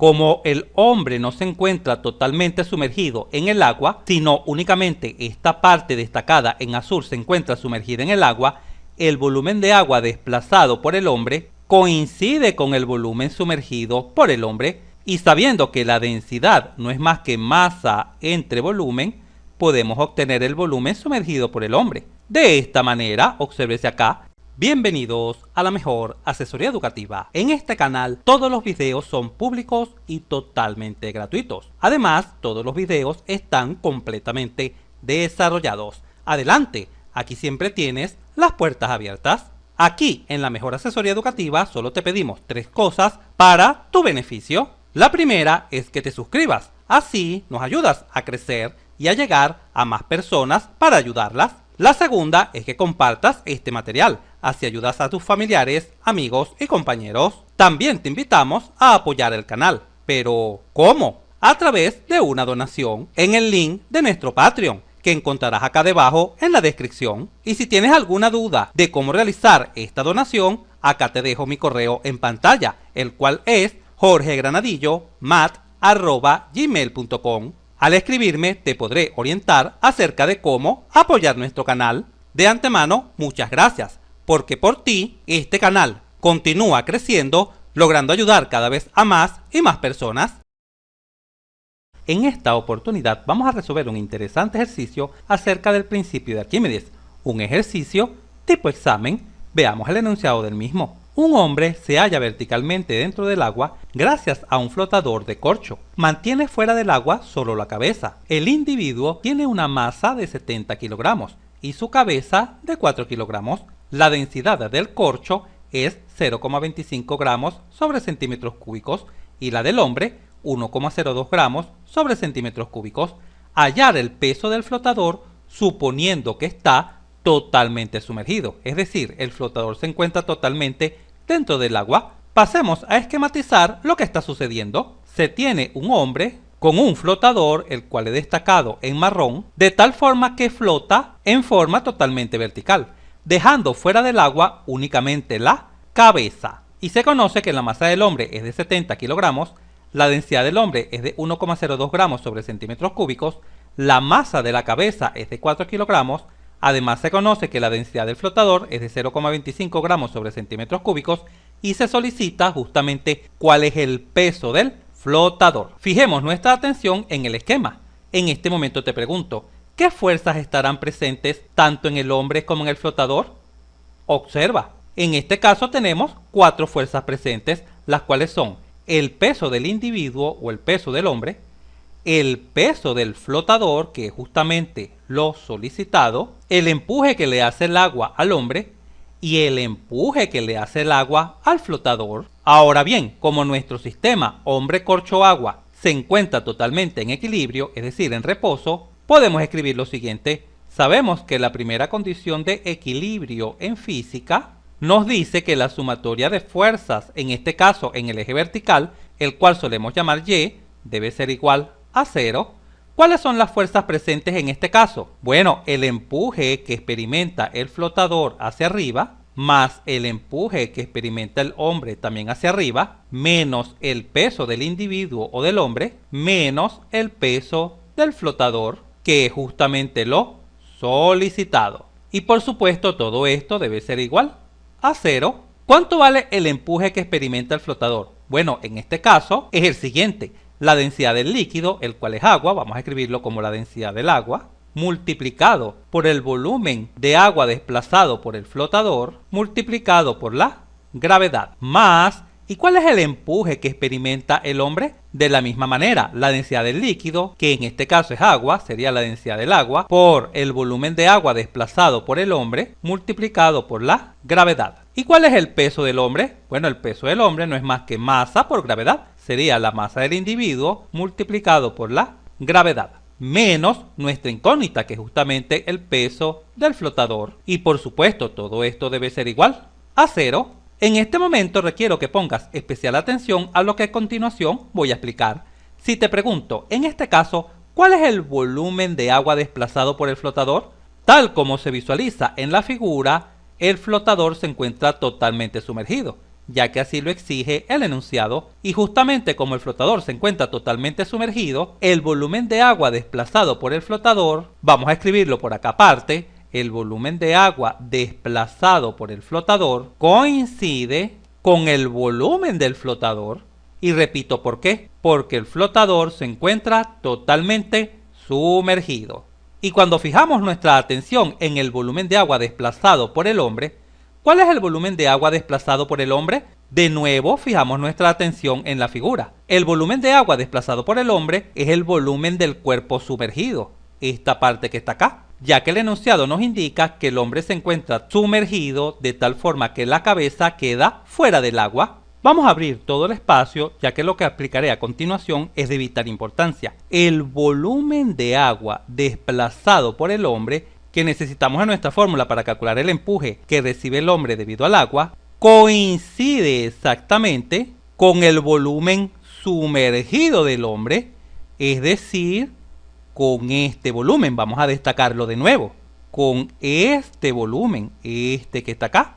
Como el hombre no se encuentra totalmente sumergido en el agua, sino únicamente esta parte destacada en azul se encuentra sumergida en el agua, el volumen de agua desplazado por el hombre coincide con el volumen sumergido por el hombre, y sabiendo que la densidad no es más que masa entre volumen, podemos obtener el volumen sumergido por el hombre. De esta manera, obsérvese acá. Bienvenidos a la mejor asesoría educativa. En este canal todos los videos son públicos y totalmente gratuitos. Además, todos los videos están completamente desarrollados. Adelante, aquí siempre tienes las puertas abiertas. Aquí en la mejor asesoría educativa solo te pedimos 3 cosas para tu beneficio. La primera es que te suscribas, así nos ayudas a crecer y a llegar a más personas para ayudarlas. La segunda es que compartas este material, así ayudas a tus familiares, amigos y compañeros. También te invitamos a apoyar el canal. ¿Pero cómo? A través de una donación en el link de nuestro Patreon, que encontrarás acá debajo en la descripción. Y si tienes alguna duda de cómo realizar esta donación, acá te dejo mi correo en pantalla, el cual es jorgegranadillo@gmail.com. Al escribirme te podré orientar acerca de cómo apoyar nuestro canal. De antemano, muchas gracias, porque por ti este canal continúa creciendo, logrando ayudar cada vez a más y más personas. En esta oportunidad vamos a resolver un interesante ejercicio acerca del principio de Arquímedes, un ejercicio tipo examen. Veamos el enunciado del mismo. Un hombre se halla verticalmente dentro del agua gracias a un flotador de corcho. Mantiene fuera del agua solo la cabeza. El individuo tiene una masa de 70 kilogramos y su cabeza de 4 kilogramos. La densidad del corcho es 0,25 gramos sobre centímetros cúbicos y la del hombre 1,02 gramos sobre centímetros cúbicos. Hallar el peso del flotador suponiendo que está totalmente sumergido, es decir, el flotador se encuentra totalmente dentro del agua. Pasemos a esquematizar lo que está sucediendo. Se tiene un hombre con un flotador, el cual es destacado en marrón, de tal forma que flota en forma totalmente vertical, dejando fuera del agua únicamente la cabeza. Y se conoce que la masa del hombre es de 70 kilogramos, la densidad del hombre es de 1,02 gramos sobre centímetros cúbicos, la masa de la cabeza es de 4 kilogramos, además se conoce que la densidad del flotador es de 0,25 gramos sobre centímetros cúbicos y se solicita justamente cuál es el peso del flotador. Fijemos nuestra atención en el esquema. En este momento te pregunto, ¿qué fuerzas estarán presentes tanto en el hombre como en el flotador? Observa, en este caso tenemos 4 fuerzas presentes, las cuales son el peso del individuo o el peso del hombre, el peso del flotador, que es justamente lo solicitado, el empuje que le hace el agua al hombre y el empuje que le hace el agua al flotador. Ahora bien, como nuestro sistema hombre-corcho-agua se encuentra totalmente en equilibrio, es decir, en reposo, podemos escribir lo siguiente. Sabemos que la primera condición de equilibrio en física nos dice que la sumatoria de fuerzas, en este caso en el eje vertical, el cual solemos llamar Y, debe ser igual a 0. ¿Cuáles son las fuerzas presentes en este caso? Bueno, el empuje que experimenta el flotador hacia arriba, más el empuje que experimenta el hombre también hacia arriba, menos el peso del individuo o del hombre, menos el peso del flotador, que es justamente lo solicitado. Y por supuesto todo esto debe ser igual a 0. ¿Cuánto vale el empuje que experimenta el flotador? Bueno, en este caso es el siguiente. La densidad del líquido, el cual es agua, vamos a escribirlo como la densidad del agua, multiplicado por el volumen de agua desplazado por el flotador, multiplicado por la gravedad, más, ¿y cuál es el empuje que experimenta el hombre? De la misma manera, la densidad del líquido, que en este caso es agua, sería la densidad del agua, por el volumen de agua desplazado por el hombre, multiplicado por la gravedad. ¿Y cuál es el peso del hombre? Bueno, el peso del hombre no es más que masa por gravedad. Sería la masa del individuo multiplicado por la gravedad, menos nuestra incógnita, que es justamente el peso del flotador. Y por supuesto, todo esto debe ser igual a 0. En este momento requiero que pongas especial atención a lo que a continuación voy a explicar. Si te pregunto, en este caso, ¿cuál es el volumen de agua desplazado por el flotador? Tal como se visualiza en la figura, el flotador se encuentra totalmente sumergido. ya que así lo exige el enunciado, y justamente como el flotador se encuentra totalmente sumergido, el volumen de agua desplazado por el flotador, vamos a escribirlo por acá aparte, el volumen de agua desplazado por el flotador coincide con el volumen del flotador. Y repito, ¿por qué? Porque el flotador se encuentra totalmente sumergido. Y cuando fijamos nuestra atención en el volumen de agua desplazado por el hombre, ¿cuál es el volumen de agua desplazado por el hombre? De nuevo, fijamos nuestra atención en la figura. El volumen de agua desplazado por el hombre es el volumen del cuerpo sumergido, esta parte que está acá, ya que el enunciado nos indica que el hombre se encuentra sumergido de tal forma que la cabeza queda fuera del agua. Vamos a abrir todo el espacio, ya que lo que explicaré a continuación es de vital importancia. El volumen de agua desplazado por el hombre, que necesitamos en nuestra fórmula para calcular el empuje que recibe el hombre debido al agua, coincide exactamente con el volumen sumergido del hombre, es decir, con este volumen. Vamos a destacarlo de nuevo, con este volumen, este que está acá,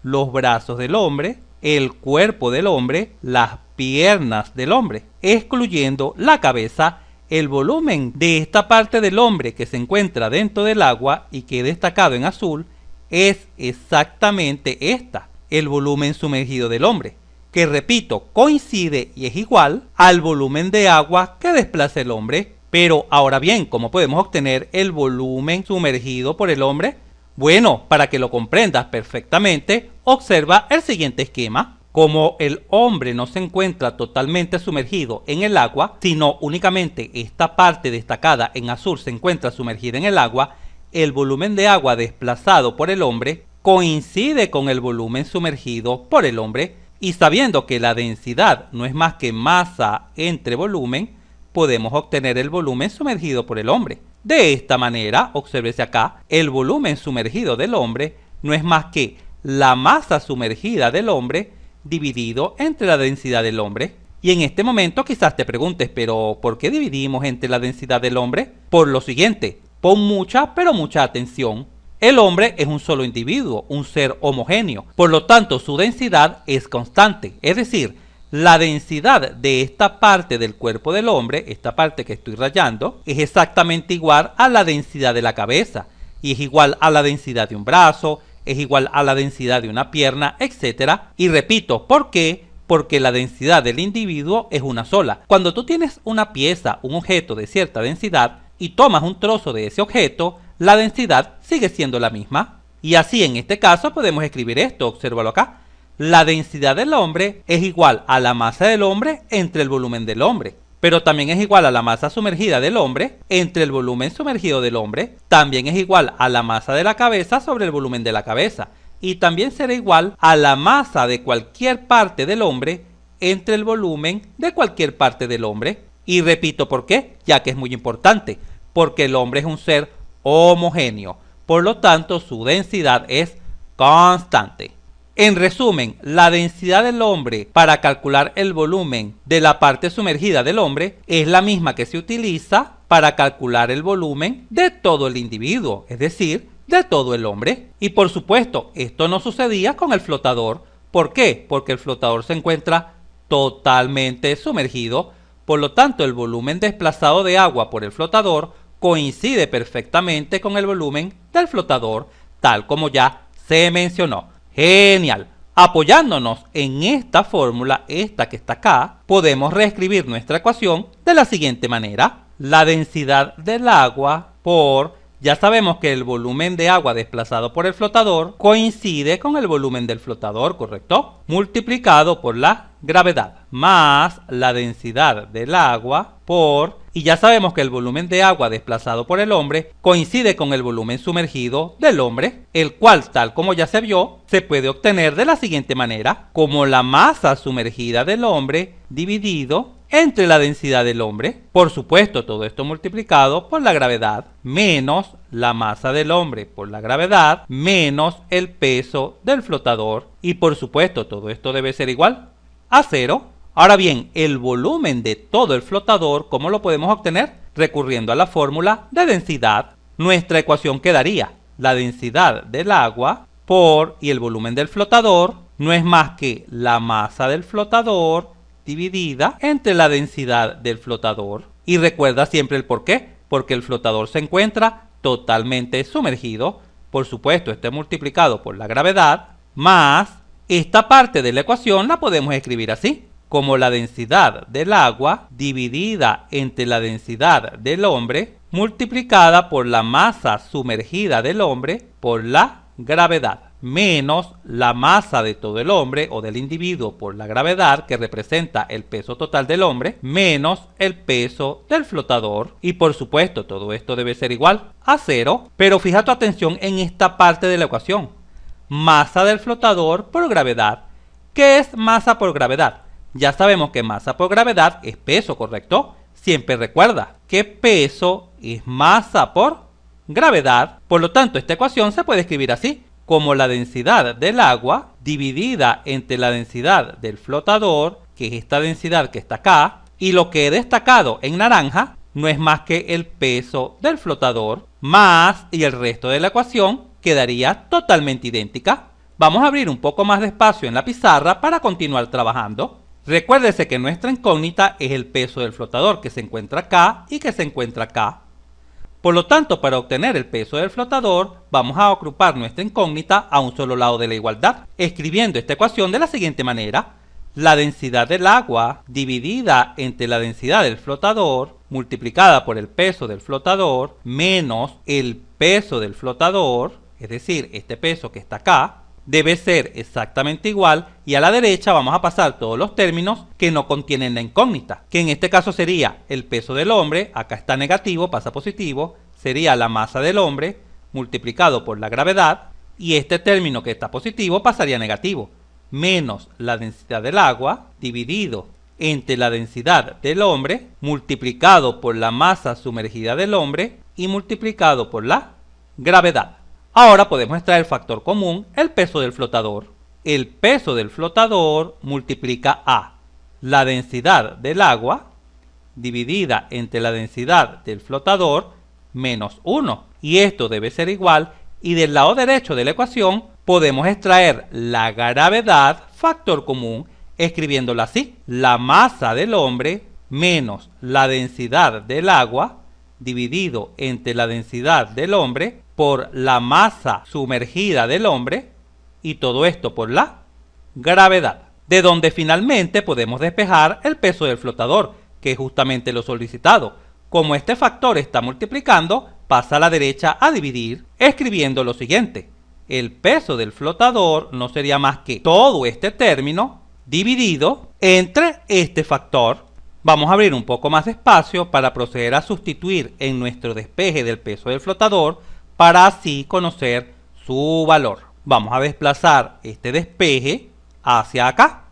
los brazos del hombre, el cuerpo del hombre, las piernas del hombre, excluyendo la cabeza. El volumen de esta parte del hombre que se encuentra dentro del agua y que he destacado en azul es exactamente esta, el volumen sumergido del hombre, que repito, coincide y es igual al volumen de agua que desplaza el hombre. Pero ahora bien, ¿cómo podemos obtener el volumen sumergido por el hombre? Bueno, para que lo comprendas perfectamente, observa el siguiente esquema. Como el hombre no se encuentra totalmente sumergido en el agua, sino únicamente esta parte destacada en azul se encuentra sumergida en el agua, el volumen de agua desplazado por el hombre coincide con el volumen sumergido por el hombre, y sabiendo que la densidad no es más que masa entre volumen, podemos obtener el volumen sumergido por el hombre. De esta manera, obsérvese acá, el volumen sumergido del hombre no es más que la masa sumergida del hombre dividido entre la densidad del hombre. Y en este momento quizás te preguntes, pero ¿por qué dividimos entre la densidad del hombre? Por lo siguiente, pon mucha pero mucha atención. El hombre es un solo individuo, un ser homogéneo, por lo tanto su densidad es constante, es decir, la densidad de esta parte del cuerpo del hombre, esta parte que estoy rayando, es exactamente igual a la densidad de la cabeza, y es igual a la densidad de un brazo, es igual a la densidad de una pierna, etc. Y repito, ¿por qué? Porque la densidad del individuo es una sola. Cuando tú tienes una pieza, un objeto de cierta densidad, y tomas un trozo de ese objeto, la densidad sigue siendo la misma. Y así en este caso podemos escribir esto, obsérvalo acá. La densidad del hombre es igual a la masa del hombre entre el volumen del hombre. Pero también es igual a la masa sumergida del hombre entre el volumen sumergido del hombre. También es igual a la masa de la cabeza sobre el volumen de la cabeza. Y también será igual a la masa de cualquier parte del hombre entre el volumen de cualquier parte del hombre. Y repito por qué, ya que es muy importante. Porque el hombre es un ser homogéneo. Por lo tanto, su densidad es constante. En resumen, la densidad del hombre para calcular el volumen de la parte sumergida del hombre es la misma que se utiliza para calcular el volumen de todo el individuo, es decir, de todo el hombre. Y por supuesto, esto no sucedía con el flotador. ¿Por qué? Porque el flotador se encuentra totalmente sumergido. Por lo tanto, el volumen desplazado de agua por el flotador coincide perfectamente con el volumen del flotador, tal como ya se mencionó. Genial. Apoyándonos en esta fórmula, esta que está acá, podemos reescribir nuestra ecuación de la siguiente manera. La densidad del agua por, ya sabemos que el volumen de agua desplazado por el flotador coincide con el volumen del flotador, ¿correcto? Multiplicado por la gravedad, más la densidad del agua por, y ya sabemos que el volumen de agua desplazado por el hombre coincide con el volumen sumergido del hombre, el cual, tal como ya se vio, se puede obtener de la siguiente manera, como la masa sumergida del hombre dividido entre la densidad del hombre. Por supuesto, todo esto multiplicado por la gravedad, menos la masa del hombre por la gravedad, menos el peso del flotador. Y por supuesto, todo esto debe ser igual a 0. Ahora bien, el volumen de todo el flotador, ¿cómo lo podemos obtener? Recurriendo a la fórmula de densidad. Nuestra ecuación quedaría la densidad del agua por, y el volumen del flotador, no es más que la masa del flotador dividida entre la densidad del flotador. Y recuerda siempre el por qué, porque el flotador se encuentra totalmente sumergido. Por supuesto, este multiplicado por la gravedad, más esta parte de la ecuación la podemos escribir así, como la densidad del agua dividida entre la densidad del hombre multiplicada por la masa sumergida del hombre por la gravedad, menos la masa de todo el hombre o del individuo por la gravedad, que representa el peso total del hombre, menos el peso del flotador. Y por supuesto, todo esto debe ser igual a 0, pero fija tu atención en esta parte de la ecuación. Masa del flotador por gravedad. ¿Qué es masa por gravedad? Ya sabemos que masa por gravedad es peso, ¿correcto? Siempre recuerda que peso es masa por gravedad. Por lo tanto, esta ecuación se puede escribir así, como la densidad del agua dividida entre la densidad del flotador, que es esta densidad que está acá, y lo que he destacado en naranja no es más que el peso del flotador, más, y el resto de la ecuación quedaría totalmente idéntica. Vamos a abrir un poco más de espacio en la pizarra para continuar trabajando. Recuérdese que nuestra incógnita es el peso del flotador, que se encuentra acá y que se encuentra acá. Por lo tanto, para obtener el peso del flotador, vamos a agrupar nuestra incógnita a un solo lado de la igualdad, escribiendo esta ecuación de la siguiente manera. La densidad del agua dividida entre la densidad del flotador multiplicada por el peso del flotador menos el peso del flotador, es decir, este peso que está acá, debe ser exactamente igual, y a la derecha vamos a pasar todos los términos que no contienen la incógnita, que en este caso sería el peso del hombre, acá está negativo, pasa positivo, sería la masa del hombre multiplicado por la gravedad, y este término que está positivo pasaría a negativo, menos la densidad del agua dividido entre la densidad del hombre multiplicado por la masa sumergida del hombre y multiplicado por la gravedad. Ahora podemos extraer el factor común, el peso del flotador. El peso del flotador multiplica a la densidad del agua dividida entre la densidad del flotador menos 1. Y esto debe ser igual, y del lado derecho de la ecuación podemos extraer la gravedad, factor común, escribiéndola así. La masa del hombre menos la densidad del agua dividido entre la densidad del hombre por la masa sumergida del hombre, y todo esto por la gravedad, de donde finalmente podemos despejar el peso del flotador, que es justamente lo solicitado. Como este factor está multiplicando, pasa a la derecha a dividir, escribiendo lo siguiente. El peso del flotador no sería más que todo este término dividido entre este factor. Vamos a abrir un poco más de espacio para proceder a sustituir en nuestro despeje del peso del flotador, para así conocer su valor. Vamos a desplazar este despeje hacia acá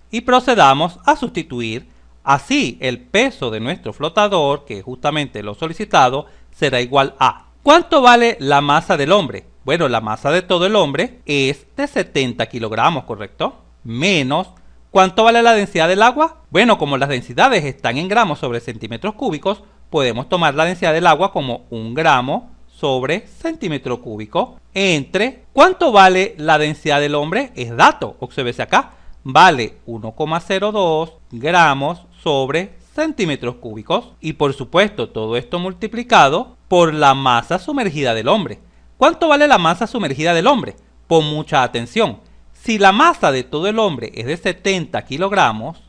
y procedamos a sustituir. Así el peso de nuestro flotador, que es justamente lo solicitado, será igual a... ¿Cuánto vale la masa del hombre? Bueno, la masa de todo el hombre es de 70 kilogramos, ¿correcto? Menos... ¿Cuánto vale la densidad del agua? Bueno, como las densidades están en gramos sobre centímetros cúbicos, podemos tomar la densidad del agua como 1 gramo sobre centímetro cúbico entre... ¿Cuánto vale la densidad del hombre? Es dato, obsérvese acá. Vale 1,02 gramos sobre centímetros cúbicos, y por supuesto todo esto multiplicado por la masa sumergida del hombre. ¿Cuánto vale la masa sumergida del hombre? Pon mucha atención. Si la masa de todo el hombre es de 70 kilogramos,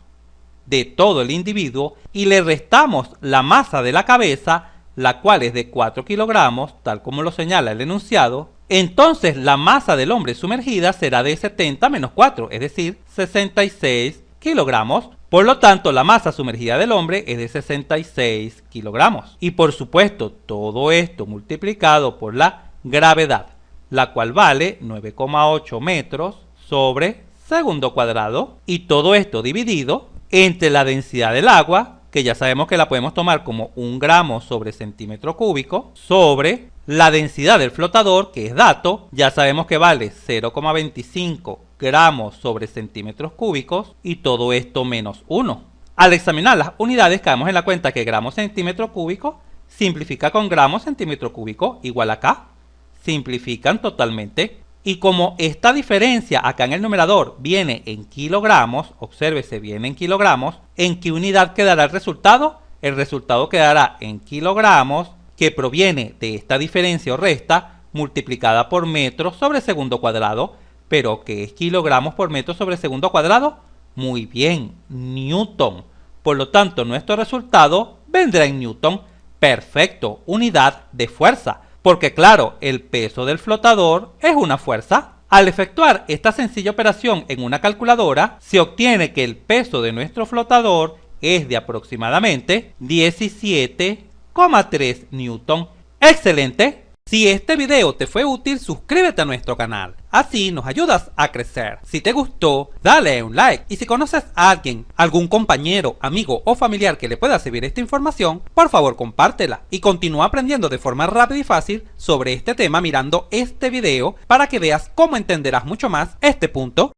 de todo el individuo, y le restamos la masa de la cabeza, la cual es de 4 kilogramos, tal como lo señala el enunciado, entonces la masa del hombre sumergida será de 70 menos 4, es decir, 66 kilogramos. Por lo tanto, la masa sumergida del hombre es de 66 kilogramos. Y por supuesto, todo esto multiplicado por la gravedad, la cual vale 9,8 metros sobre segundo cuadrado, y todo esto dividido entre la densidad del agua, que ya sabemos que la podemos tomar como 1 gramo sobre centímetro cúbico, sobre la densidad del flotador, que es dato, ya sabemos que vale 0,25 gramos sobre centímetros cúbicos, y todo esto menos 1. Al examinar las unidades caemos en la cuenta que gramos centímetro cúbico simplifica con gramos centímetro cúbico igual acá. Simplifican totalmente. Y como esta diferencia acá en el numerador viene en kilogramos, obsérvese, viene en kilogramos, ¿en qué unidad quedará el resultado? El resultado quedará en kilogramos, que proviene de esta diferencia o resta multiplicada por metros sobre segundo cuadrado. ¿Pero qué es kilogramos por metro sobre segundo cuadrado? Muy bien, newton. Por lo tanto, nuestro resultado vendrá en newton. Perfecto, unidad de fuerza. Porque claro, el peso del flotador es una fuerza. Al efectuar esta sencilla operación en una calculadora, se obtiene que el peso de nuestro flotador es de aproximadamente 17,3 newton. ¡Excelente! Si este video te fue útil, suscríbete a nuestro canal. Así nos ayudas a crecer. Si te gustó, dale un like. Y si conoces a alguien, algún compañero, amigo o familiar que le pueda servir esta información, por favor compártela. Y continúa aprendiendo de forma rápida y fácil sobre este tema mirando este video para que veas cómo entenderás mucho más este punto.